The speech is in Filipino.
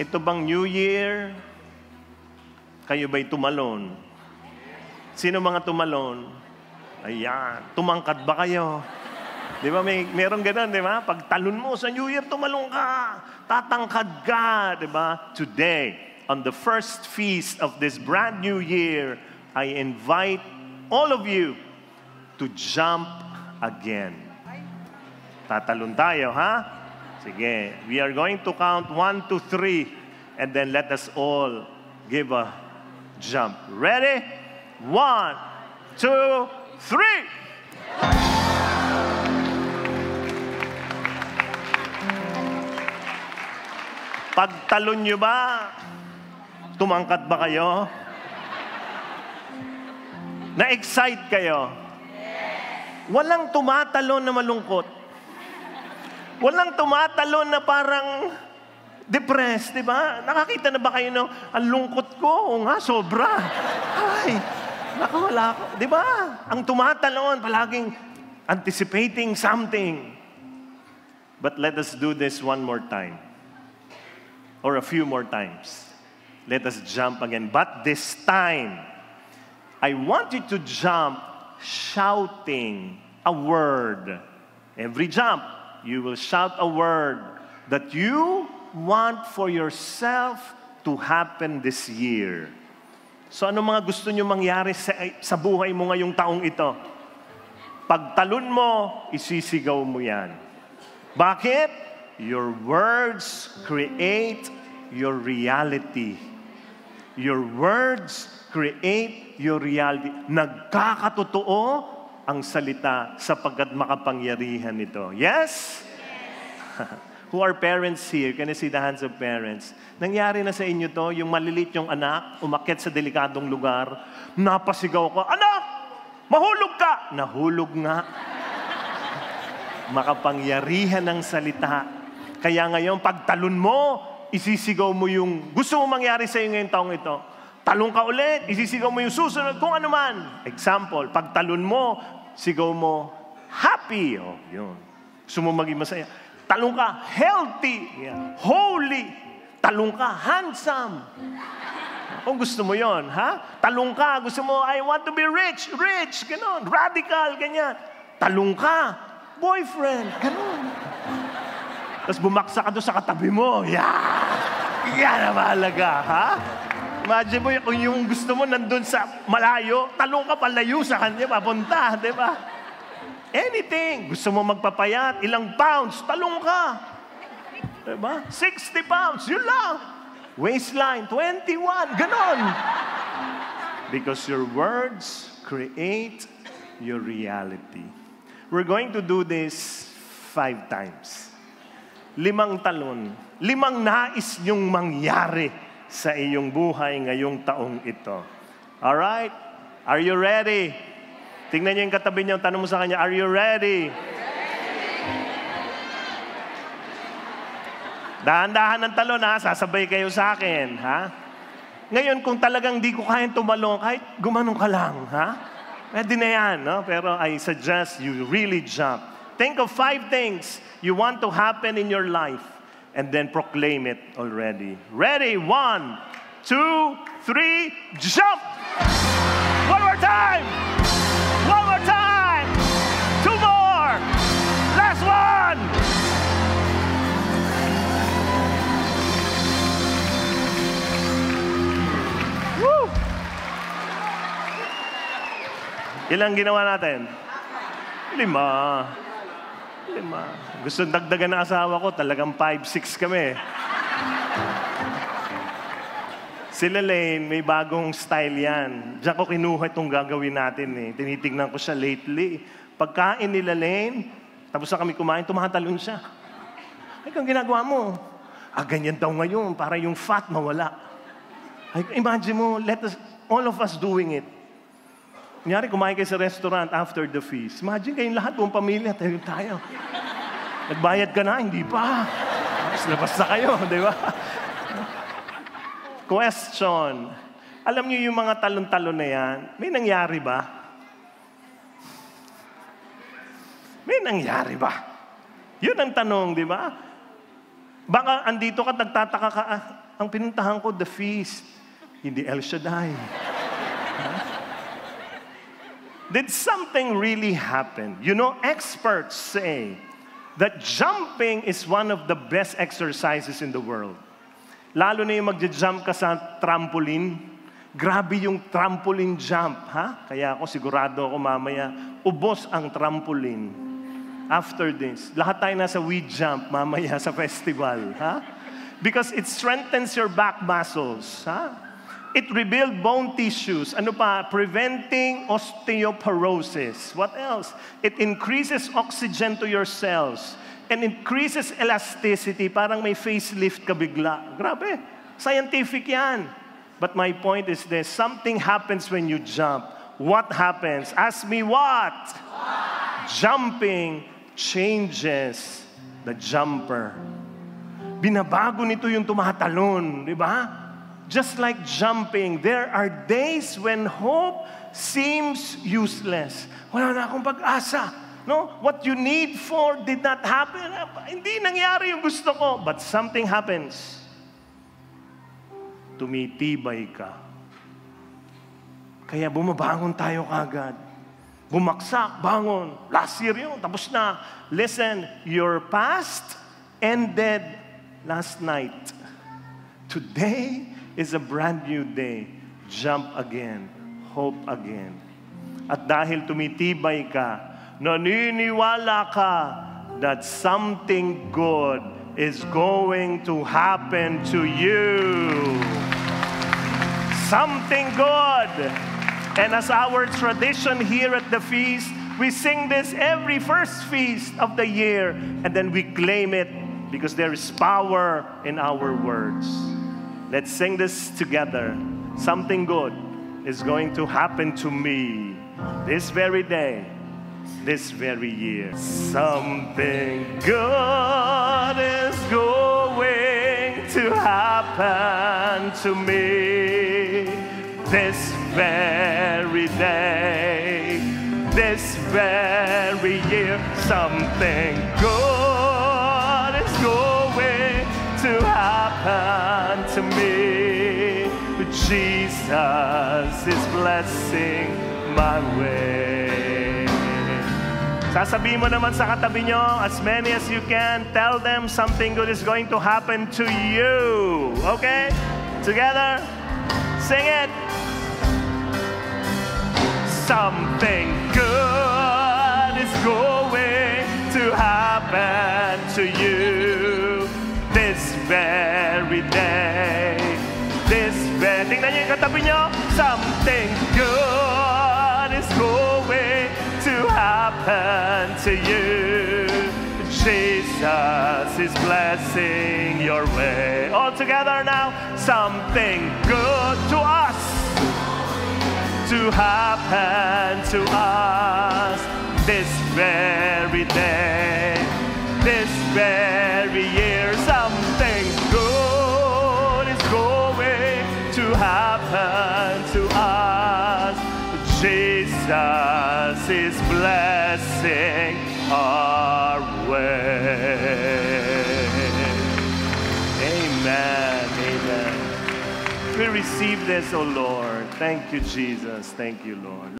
Ito bang New Year? Kayo ba'y tumalon? Sino mga tumalon? Ayan. Tumangkad ba kayo? Di ba, merong ganun, di ba? Pag talon mo sa New Year, tumalong ka. Tatangkad ka, di ba? Today, on the first feast of this brand new year, I invite all of you to jump again. Tatalon tayo, ha? Sige. We are going to count 1 to 3, and then let us all give a jump. Ready? 1, 2, 3. Pagtalon nyo ba, tumangkat ba kayo? Na-excite kayo? Walang tumatalon na malungkot. Walang tumatalon na parang depressed, di ba? Nakakita na ba kayo ng ang lungkot ko? O nga, sobra. Ay, naku, wala ko. Di ba? Ang tumatalon, palaging anticipating something. But let us do this one more time. Or a few more times. Let us jump again. But this time, I want you to jump shouting a word. Every jump, you will shout a word that you want for yourself to happen this year. So ano mga gusto nyo mangyari sa buhay mo ngayong taong ito? Pagtalon mo, isisigaw mo yan. Bakit? Your words create your reality. Your words create your reality. Nagkakatotoo ang salita sapagkat makapangyarihan ito. Yes? Who are parents here? Can I see the hands of parents? Nangyari na sa inyo to, yung malilit yung anak, umakyat sa delikadong lugar, napasigaw ko, anak! Mahulog ka! Nahulog nga. Makapangyarihan ng salita. Kaya ngayon, pagtalon mo, isisigaw mo yung gusto mo mangyari sa iyo ngayong taong ito. Talon ka ulit, isisigaw mo yung susunod, kung ano man. Example, pagtalon mo, sigaw mo, happy. Oh, yun. Gusto mo maging masaya. Talon ka, healthy. Yeah. Holy. Talon ka, handsome. Kung gusto mo yon, ha? Talon ka, gusto mo, I want to be rich. Rich, ganon. Radical, ganyan. Talon ka, boyfriend, ganon. Tapos bumaksa ka doon sa katabi mo. Yeah! Yan ang mahalaga, ha? Imagine mo, kung yung gusto mo nandun sa malayo, talong ka palayo sa kanya, papunta, di ba? Anything. Gusto mo magpapayat, ilang pounds, talong ka. Di ba? 60 pounds, yun lang. Waistline, 21, ganon. Because your words create your reality. We're going to do this 5 times. 5 talon, 5 nais niyong mangyari sa iyong buhay ngayong taong ito. Alright? Are you ready? Tingnan niyo yung katabi niyo, tanong mo sa kanya, are you ready? Dahan-dahan ng talon, ha? Sasabay kayo sa akin, ha? Ngayon, kung talagang di ko kayang tumalong, kahit gumanong ka lang, ha? Pwede na yan, no? Pero I suggest you really jump. Think of 5 things you want to happen in your life and then proclaim it already. Ready? 1, 2, 3, jump! One more time! One more time! 2 more! Last one! Woo! Ilang ginawa natin? 5. Gusto dagdagan ng asawa ko, talagang 5, 6 kami. Sila Lane, may bagong style yan. Diyan ko kinuha itong gagawin natin eh. Tinitignan ko siya lately. Pagkain nila Lane, tapos na kami kumain, tumatalon siya. Ay, kung ginagawa mo, ganyan daw ngayon, para yung fat mawala. Ay, imagine mo, all of us doing it. Kunyari, kumain kayo sa restaurant after the feast. Imagine kayong lahat, buong pamilya, tayo. Nagbayad ka na, hindi pa. Labas na kayo, di ba? Question. Alam niyo yung mga talon-talon na yan, may nangyari ba? May nangyari ba? Yun ang tanong, di ba? Baka andito ka, nagtataka ka, Ang pinuntahan ko, the feast. Hindi El Shaddai. Did something really happen? You know, experts say that jumping is one of the best exercises in the world. Lalo na yung magja-jump ka sa trampoline. Grabe yung trampoline jump, ha? Kaya ako sigurado ako mamaya, ubos ang trampoline. After this, lahat tayo nasa weed jump mamaya sa festival, ha? Because it strengthens your back muscles, ha? It rebuilds bone tissues. Ano pa? Preventing osteoporosis. What else? It increases oxygen to your cells and increases elasticity. Parang may facelift ka bigla. Grabe. Scientific yan. But my point is this. Something happens when you jump. What happens? Ask me what? Jumping changes the jumper. Binabago nito yung tumatalon. Di ba? Just like jumping, there are days when hope seems useless. Wala na akong pag-asa. No? What you need for did not happen. Hindi nangyari yung gusto ko. But something happens. Tumitibay ka. Kaya bumabangon tayo kagad. Bumaksak, bangon. Last year yun, tapos na. Listen, your past ended last night. Today is a brand new day. Jump again. Hope again. At dahil tumitibay ka, naniniwala ka that something good is going to happen to you. Something good. And as our tradition here at the feast, we sing this every first feast of the year, and then we claim it because there is power in our words. Let's sing this together. Something good is going to happen to me this very day, this very year. Something good is going to happen to me this very day, this very year. Something good is going to happen to me. Jesus is blessing my way. Sasabihin mo naman sa katabi nyo, as many as you can, tell them something good is going to happen to you. Okay? Together? Sing it. Something good is going to happen to you this very day. This very... Tingnan nyo yung katabi nyo. Something good is going to happen to you. Jesus is blessing your way. All together now. Something good to us, to happen to us this very day, this very year. Something good is going to happen to us. Jesus is blessing our way. Amen. Amen. We receive this, O Lord. Thank you, Jesus. Thank you, Lord.